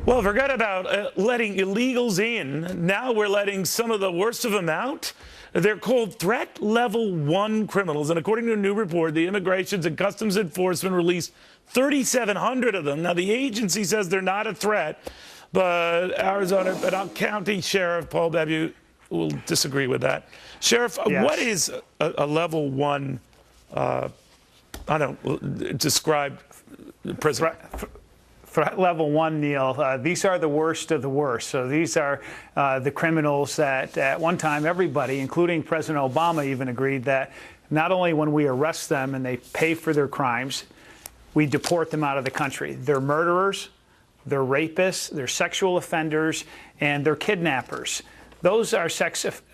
Well, forget about letting illegals in. Now we're letting some of the worst of them out. They're called threat level 1 criminals. And according to a new report, the Immigration and Customs Enforcement released 3,700 of them. Now, the agency says they're not a threat, but Arizona County Sheriff Paul Bebu will disagree with that. Sheriff, yes. What is a level 1, describe prison? Threat level 1, Neil, these are the worst of the worst. So these are the criminals that at one time everybody, including President Obama, even agreed that not only when we arrest them and they pay for their crimes, we deport them out of the country. They're murderers, they're rapists, they're sexual offenders, and they're kidnappers. Those are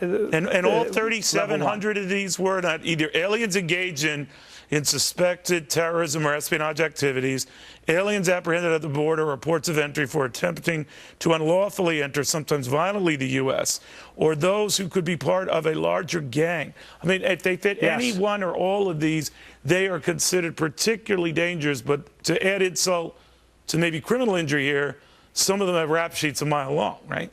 and all 3,700 of these were not either aliens engaged in suspected terrorism or espionage activities, aliens apprehended at the border or ports of entry for attempting to unlawfully enter, sometimes violently, the U.S., or those who could be part of a larger gang. I mean, if they fit any one or all of these, they are considered particularly dangerous. But to add insult to maybe criminal injury here, some of them have rap sheets a mile long, right?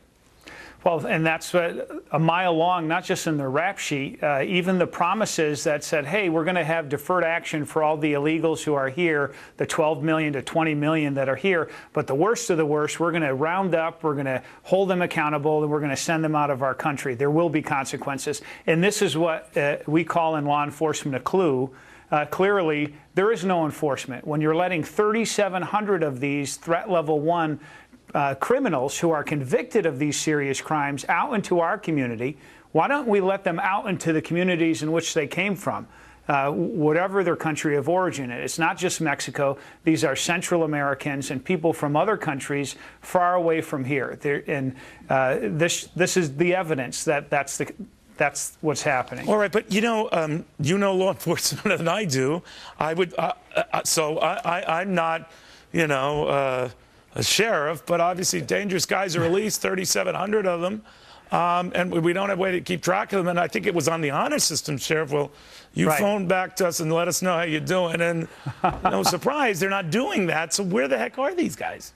Well, and that's a mile long, not just in the rap sheet, even the promises that said, hey, we're going to have deferred action for all the illegals who are here, the 12 million to 20 million that are here. But the worst of the worst, we're going to round up, we're going to hold them accountable, and we're going to send them out of our country. There will be consequences. And this is what we call in law enforcement a clue. Clearly, there is no enforcement. When you're letting 3,700 of these threat level 1 criminals who are convicted of these serious crimes out into our community, why don't we let them out into the communities in which they came from, whatever their country of origin is? It's not just Mexico. These are Central Americans and people from other countries far away from here. This is the evidence that that's what's happening. All right, but you know law enforcement better than I do. I'm not, a sheriff, but obviously dangerous guys are released, 3,700 of them, and we don't have a way to keep track of them. And I think it was on the honor system, Sheriff. Well, you phoned back to us and let us know how you're doing, and no surprise, they're not doing that. So where the heck are these guys?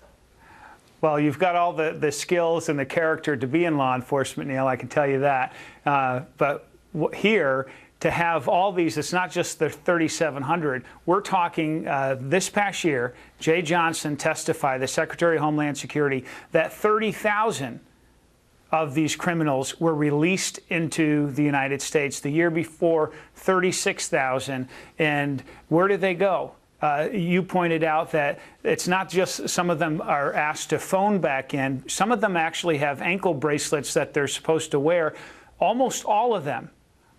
Well, you've got all the skills and the character to be in law enforcement, Neil, I can tell you that. But here, to have all these, it's not just the 3,700. We're talking this past year, Jay Johnson testified, the Secretary of Homeland Security, that 30,000 of these criminals were released into the United States. The year before, 36,000. And where did they go? You pointed out that it's not just some of them are asked to phone back in. Some of them actually have ankle bracelets that they're supposed to wear. Almost all of them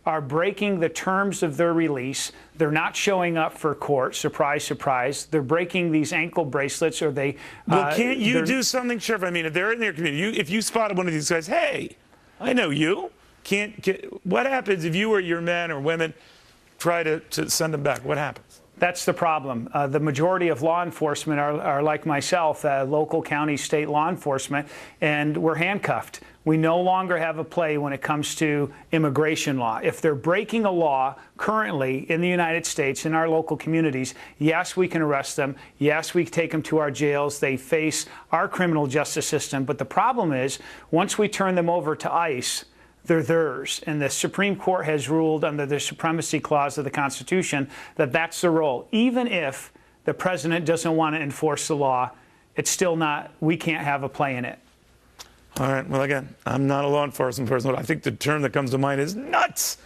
are breaking the terms of their release. They're not showing up for court. Surprise, surprise. They're breaking these ankle bracelets, or they... Well, can't you do something, Sheriff? I mean, if they're in their community, if you spotted one of these guys, hey, I know you. What happens if you or your men or women try to send them back? What happens? That's the problem. The majority of law enforcement are like myself, local, county, state law enforcement, and we're handcuffed. We no longer have a play when it comes to immigration law. If they're breaking a law currently in the United States, in our local communities, yes, we can arrest them. Yes, we take them to our jails. They face our criminal justice system. But the problem is, once we turn them over to ICE, they're theirs. And the Supreme Court has ruled under the Supremacy Clause of the Constitution that that's the role. Even if the president doesn't want to enforce the law, it's still not, we can't have a play in it. All right. Well, again, I'm not a law enforcement person, but I think the term that comes to mind is nuts.